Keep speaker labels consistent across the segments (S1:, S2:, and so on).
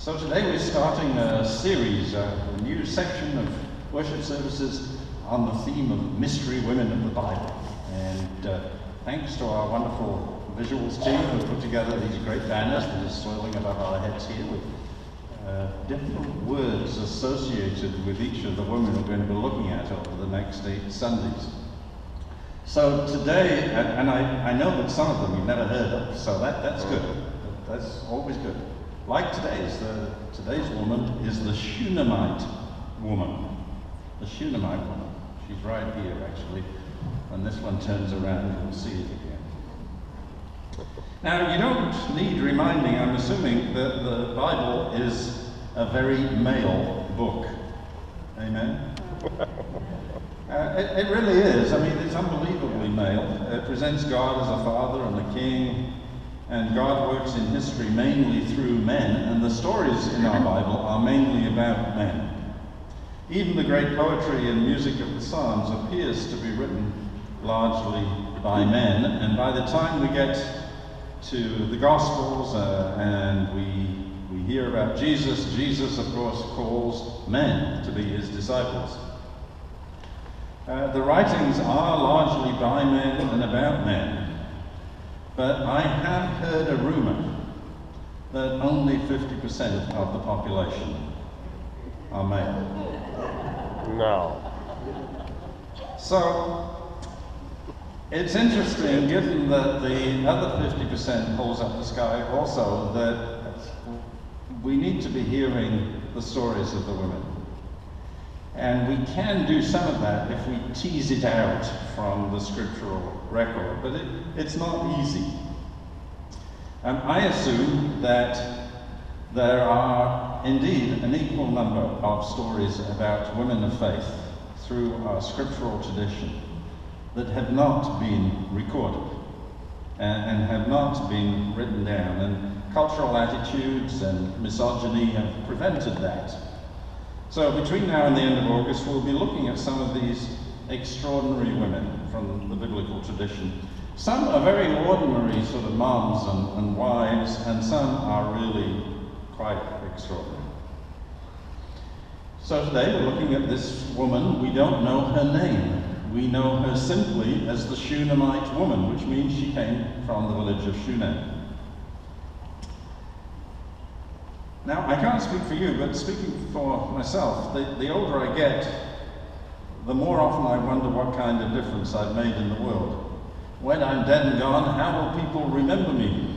S1: So today we're starting a series, a new section of worship services on the theme of mystery women of the Bible. And thanks to our wonderful visuals team who put together these great banners that are swirling above our heads here with different words associated with each of the women we're going to be looking at over the next 8 Sundays. So today, and I know that some of them you've never heard of, so that's good. That's always good. Like today's woman is the Shunammite woman. The Shunammite woman. She's right here, actually. When this one turns around, you'll see it again. Now, you don't need reminding, I'm assuming, that the Bible is a very male book. Amen? It really is. I mean, it's unbelievably male. It presents God as a father and a king, and God works in history mainly through men, and the stories in our Bible are mainly about men. Even the great poetry and music of the Psalms appears to be written largely by men, and by the time we get to the Gospels and we hear about Jesus, Jesus, of course, calls men to be his disciples. The writings are largely by men and about men. But I have heard a rumor that only 50% of the population are male.
S2: No.
S1: So, it's interesting, given that the other 50% holds up the sky also, that we need to be hearing the stories of the women. And we can do some of that if we tease it out from the scriptural record, but it's not easy. I assume that there are indeed an equal number of stories about women of faith through our scriptural tradition that have not been recorded and have not been written down, and cultural attitudes and misogyny have prevented that. So between now and the end of August, we'll be looking at some of these extraordinary women from the biblical tradition. Some are very ordinary sort of moms and wives, and some are really quite extraordinary. So today we're looking at this woman. We don't know her name. We know her simply as the Shunammite woman, which means she came from the village of Shunem. Now, I can't speak for you, but speaking for myself, the older I get, the more often I wonder what kind of difference I've made in the world. When I'm dead and gone, how will people remember me,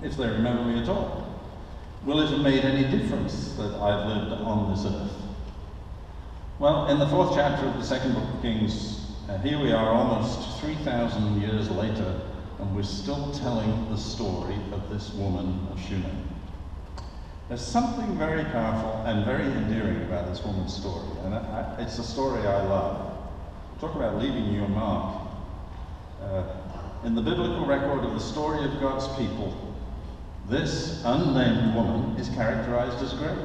S1: if they remember me at all? Will it have made any difference that I've lived on this earth? Well, in the 4th chapter of the 2nd book of Kings, here we are almost 3,000 years later, and we're still telling the story of this woman of Shunem. There's something very powerful and very endearing about this woman's story, and it's a story I love. Talk about leaving your mark. In the biblical record of the story of God's people, this unnamed woman is characterized as great.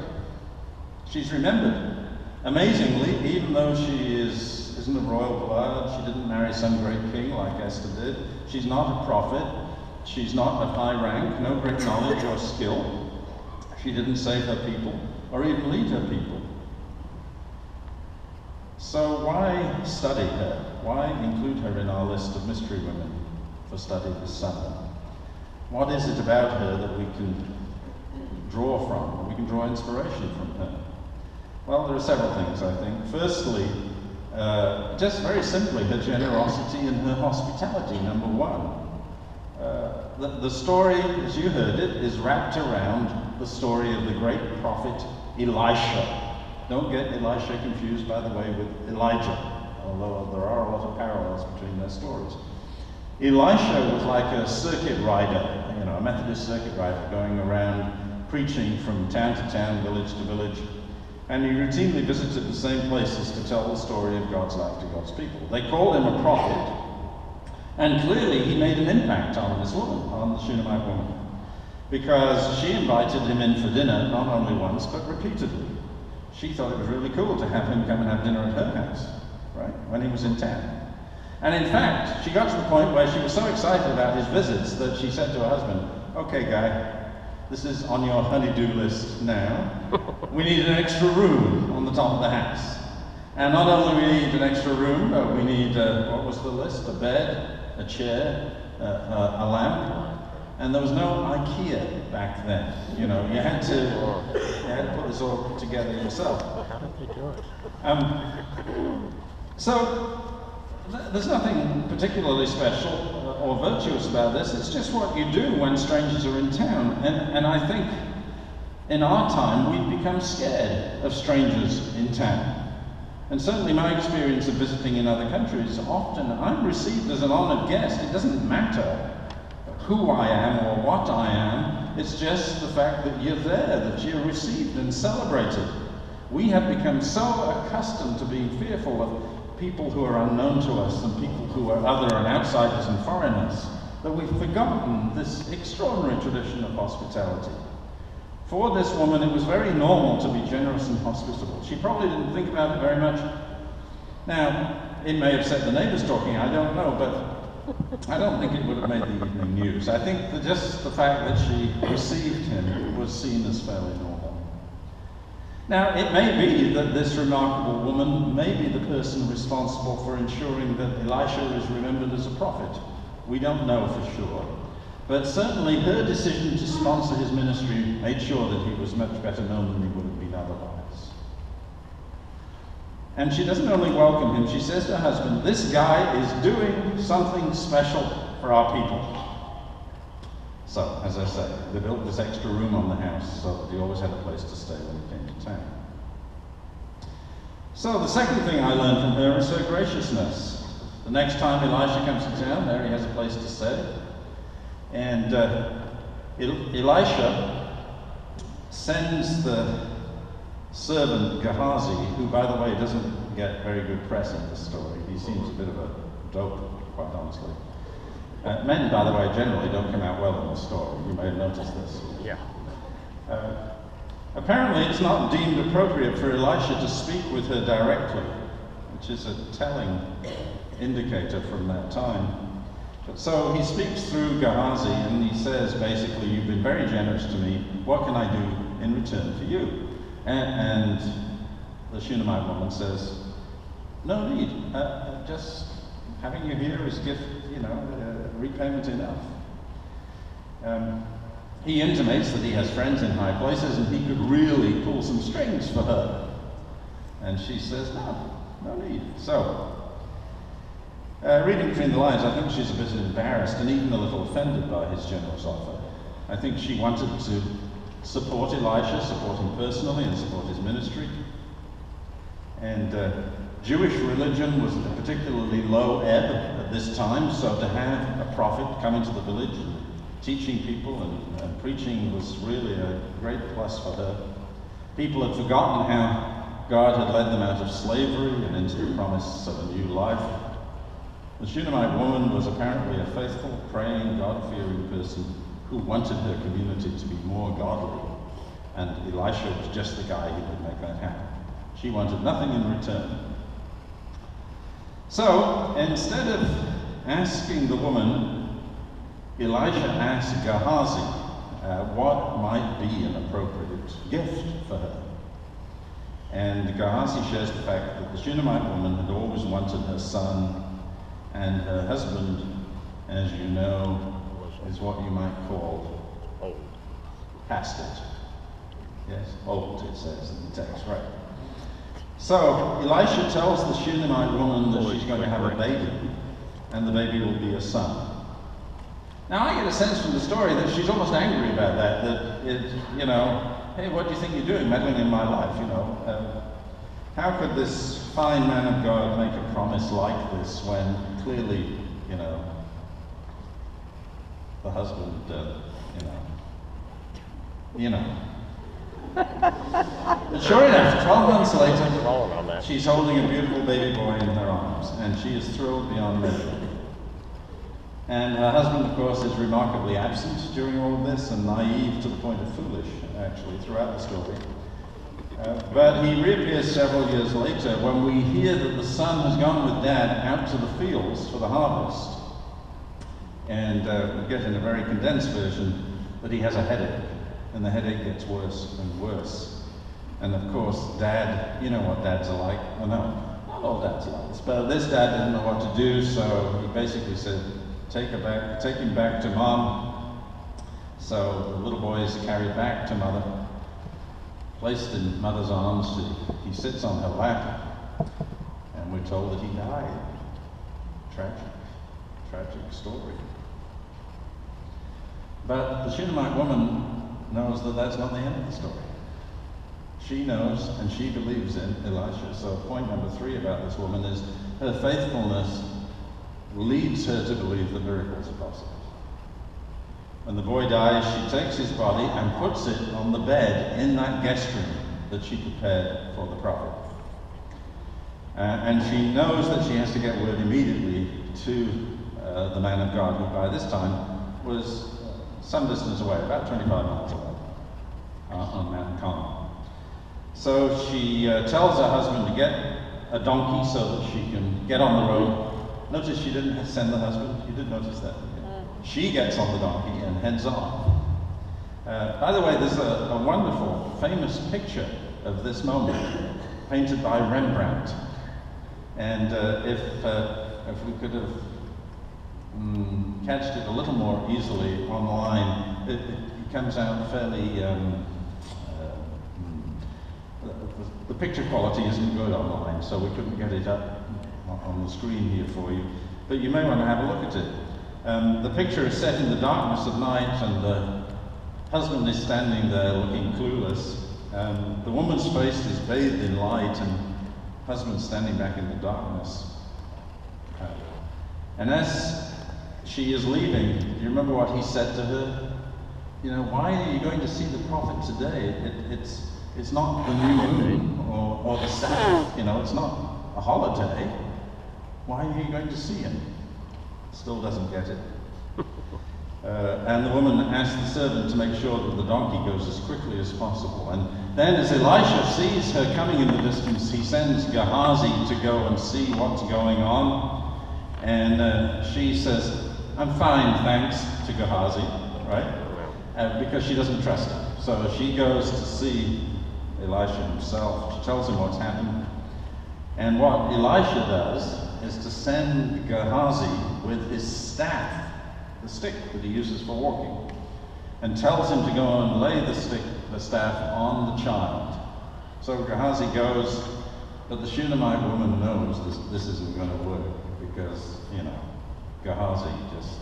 S1: She's remembered. Amazingly, even though she isn't of royal blood, she didn't marry some great king like Esther did, she's not a prophet, she's not of high rank, no great knowledge or skill. She didn't save her people, or even lead her people. So why study her? Why include her in our list of mystery women for study this summer? What is it about her that we can draw from, that we can draw inspiration from her? Well, there are several things, I think. Firstly, just very simply, her generosity and her hospitality, number one. The story, as you heard it, is wrapped around the story of the great prophet Elisha. Don't get Elisha confused, by the way, with Elijah, although there are a lot of parallels between their stories. Elisha was like a circuit rider, a Methodist circuit rider, going around preaching from town to town, village to village, and he routinely visited the same places to tell the story of God's life to God's people. They called him a prophet, and clearly he made an impact on this woman, on the Shunammite woman, because she invited him in for dinner, not only once, but repeatedly. She thought it was really cool to have him come and have dinner at her house, right, when he was in town. And in fact, she got to the point where she was so excited about his visits that she said to her husband, "Okay, guy, this is on your honey-do list now. We need an extra room on the top of the house. And not only do we need an extra room, but we need, what was the list? A bed, a chair, a lamp. And there was no IKEA back then. You know, you had to put this all together yourself.
S2: How did they do it?
S1: So there's nothing particularly special or virtuous about this. It's just what you do when strangers are in town. And I think in our time we've become scared of strangers in town. And certainly my experience of visiting in other countries, often I'm received as an honored guest. It doesn't matter who I am or what I am. It's just the fact that you're there, that you're received and celebrated. We have become so accustomed to being fearful of people who are unknown to us and people who are other and outsiders and foreigners that we've forgotten this extraordinary tradition of hospitality. For this woman, it was very normal to be generous and hospitable. She probably didn't think about it very much. Now, it may have set the neighbors talking, I don't know, but I don't think it would have made the evening news. I think that just the fact that she received him was seen as fairly normal. Now, it may be that this remarkable woman may be the person responsible for ensuring that Elisha is remembered as a prophet. We don't know for sure. But certainly her decision to sponsor his ministry made sure that he was much better known than he would have been otherwise. And she doesn't only welcome him, she says to her husband, this guy is doing something special for our people. So, as I say, they built this extra room on the house so that he always had a place to stay when he came to town. So the second thing I learned from her is her graciousness. The next time Elisha comes to town, there he has a place to stay. And Elisha sends the servant Gehazi, who, by the way, doesn't get very good press in this story. He seems a bit of a dope, quite honestly. Men, by the way, generally don't come out well in this story. You may have noticed this.
S2: Yeah.
S1: Apparently, it's not deemed appropriate for Elisha to speak with her directly, which is a telling indicator from that time. So he speaks through Gehazi and he says, basically, you've been very generous to me. What can I do in return for you? And the Shunammite woman says, no need. Just having you here is gift, repayment enough. He intimates that he has friends in high places and he could really pull some strings for her. And she says, no need. So, reading between the lines, I think she's a bit embarrassed and even a little offended by his generous offer. I think she wanted to support Elisha, support him personally and support his ministry. And Jewish religion was at a particularly low ebb at this time, so to have a prophet come into the village teaching people and preaching was really a great plus for her. People had forgotten how God had led them out of slavery and into the promise of a new life. The Shunammite woman was apparently a faithful, praying, God-fearing person who wanted her community to be more godly. And Elisha was just the guy who could make that happen. She wanted nothing in return. So, instead of asking the woman, Elisha asked Gehazi what might be an appropriate gift for her. And Gehazi shares the fact that the Shunammite woman had always wanted her son, and her husband, as you know, is what you might call past it. Yes, old, it says in the text, right? So Elisha tells the Shunammite woman that she's going to have a baby, and the baby will be a son. Now I get a sense from the story that she's almost angry about that hey, what do you think you're doing, meddling in my life, How could this fine man of God make a promise like this when clearly, the husband, But sure enough, 12 months later, she's holding a beautiful baby boy in her arms, and she is thrilled beyond measure. And her husband, of course, is remarkably absent during all of this, and naive to the point of foolish, actually, throughout the story. But he reappears several years later when we hear that the son has gone with Dad out to the fields for the harvest. And we get in a very condensed version that he has a headache. and the headache gets worse and worse. And of course, Dad, you know what dads are like. Well, no, not all dads are like this, but this dad didn't know what to do, so he basically said, take him back to Mom. So the little boy is carried back to Mother, placed in Mother's arms. He sits on her lap, and we're told that he died. Tragic story. But the Shunammite woman knows that that's not the end of the story. She knows and she believes in Elisha. So point number 3 about this woman is her faithfulness leads her to believe that miracles are possible. When the boy dies, she takes his body and puts it on the bed in that guest room that she prepared for the prophet. And she knows that she has to get word immediately to the man of God, who by this time was some distance away, about 25 miles away, on Mount Carmel. So she tells her husband to get a donkey so that she can get on the road. Notice she didn't send the husband. You did notice that. She gets on the donkey and heads on. By the way, there's a wonderful, famous picture of this moment painted by Rembrandt. And if we could have catched it a little more easily online, it comes out fairly, the picture quality isn't good online, so we couldn't get it up on the screen here for you. But you may want to have a look at it. The picture is set in the darkness of night, and the husband is standing there looking clueless. The woman's face is bathed in light, and husband standing back in the darkness. And as she is leaving, do you remember what he said to her? You know, why are you going to see the prophet today? It's not the new moon or the Sabbath, you know, it's not a holiday. Why are you going to see him? Still doesn't get it. And the woman asked the servant to make sure that the donkey goes as quickly as possible. And then as Elisha sees her coming in the distance, he sends Gehazi to go and see what's going on. And she says, I'm fine, thanks, to Gehazi, right? Because she doesn't trust him. So she goes to see Elisha himself. She tells him what's happened. And what Elisha does is to send Gehazi with his staff, the stick that he uses for walking, and tells him to go and lay the staff on the child. So Gehazi goes, but the Shunammite woman knows this isn't going to work because, you know, Gehazi just,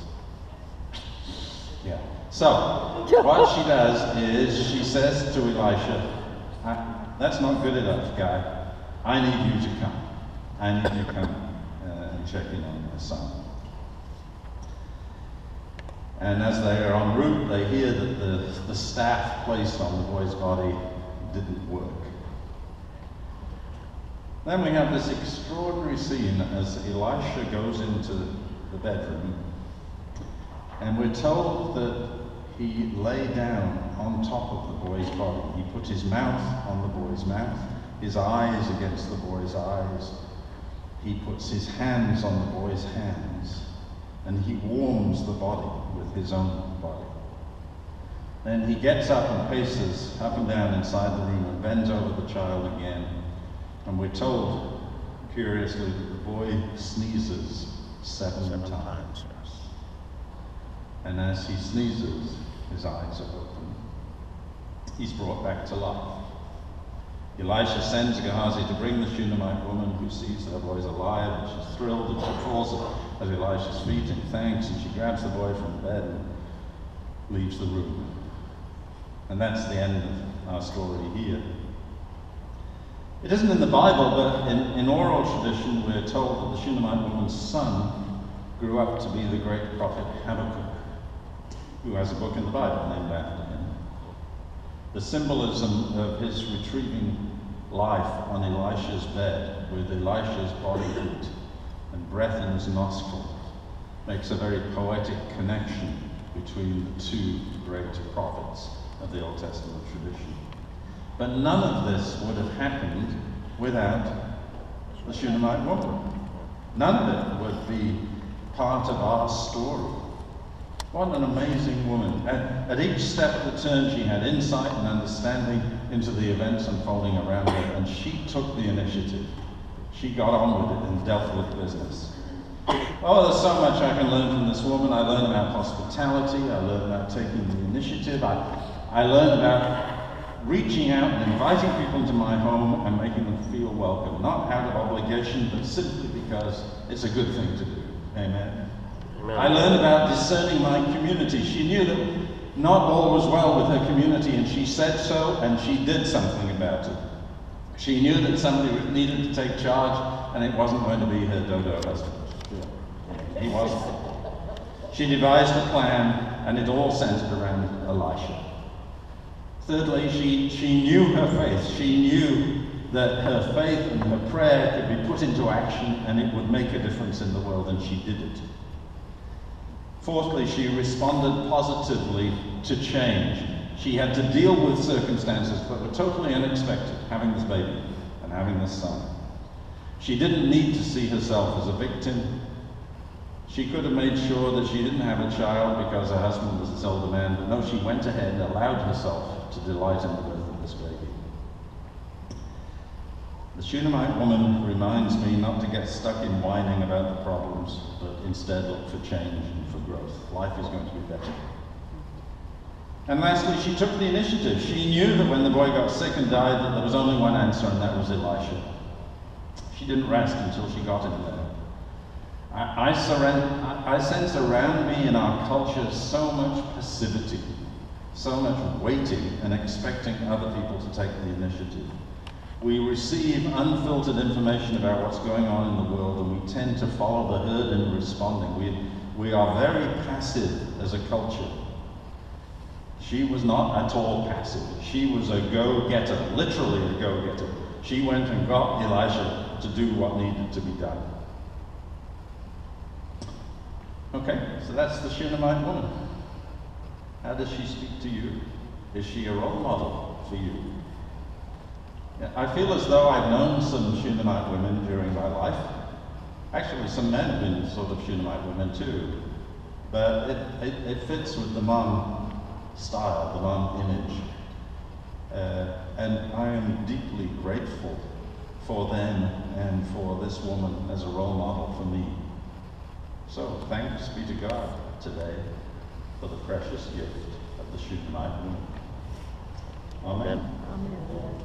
S1: yeah. So what she does is she says to Elisha, that's not good enough, guy. I need you to come. I need you to come and check in on my son. And as they are en route, they hear that the staff placed on the boy's body didn't work. Then we have this extraordinary scene as Elisha goes into the bedroom, and we're told that he lay down on top of the boy's body. He put his mouth on the boy's mouth, his eyes against the boy's eyes. He puts his hands on the boy's hands, and he warms the body with his own body. Then he gets up and paces up and down inside the room and bends over the child again. And we're told, curiously, that the boy sneezes seven times. And as he sneezes, his eyes are open. He's brought back to life. Elisha sends Gehazi to bring the Shunammite woman, who sees her boy's alive, and she's thrilled, and she falls at Elisha's feet in thanks, and she grabs the boy from the bed and leaves the room. And that's the end of our story here. It isn't in the Bible, but in oral tradition we're told that the Shunammite woman's son grew up to be the great prophet Habakkuk, who has a book in the Bible named after him. The symbolism of his retrieving life on Elisha's bed with Elisha's body heat and breath in his nostril makes a very poetic connection between the two great prophets of the Old Testament tradition. But none of this would have happened without the Shunammite woman. None of it would be part of our story. What an amazing woman. At each step of the turn, she had insight and understanding into the events unfolding around her, and she took the initiative. She got on with it and dealt with business. Oh, there's so much I can learn from this woman. I learned about hospitality. I learned about taking the initiative. I learned about reaching out and inviting people into my home and making them feel welcome, not out of obligation, but simply because it's a good thing to do. Amen. Amen. I learned about discerning my community. She knew that not all was well with her community, and she said so, and she did something about it. She knew that somebody needed to take charge, and it wasn't going to be her dodo husband. He wasn't. She devised a plan, and it all centered around Elisha. Thirdly, she knew her faith. She knew that her faith and her prayer could be put into action, and it would make a difference in the world, and she did it. Fourthly, she responded positively to change. She had to deal with circumstances that were totally unexpected, having this baby and having this son. She didn't need to see herself as a victim. She could have made sure that she didn't have a child because her husband was this older man, but no, she went ahead and allowed herself to delight in the birth of this baby. The Shunammite woman reminds me not to get stuck in whining about the problems, but instead look for change and for growth. Life is going to be better. And lastly, she took the initiative. She knew that when the boy got sick and died, that there was only one answer, and that was Elisha. She didn't rest until she got him there. I sense around me in our culture so much passivity, so much waiting and expecting other people to take the initiative. We receive unfiltered information about what's going on in the world, and we tend to follow the herd in responding. We are very passive as a culture. She was not at all passive. She was a go-getter, literally a go-getter. She went and got Elisha to do what needed to be done. Okay, so that's the Shunammite woman. How does she speak to you? Is she a role model for you? Yeah, I feel as though I've known some Shunammite women during my life. Actually, some men have been sort of Shunammite women too. But it fits with the mom style, the mom image. And I am deeply grateful for them and for this woman as a role model for me. So thanks be to God today for the precious gift of the Shunammite woman. Amen.
S2: Amen.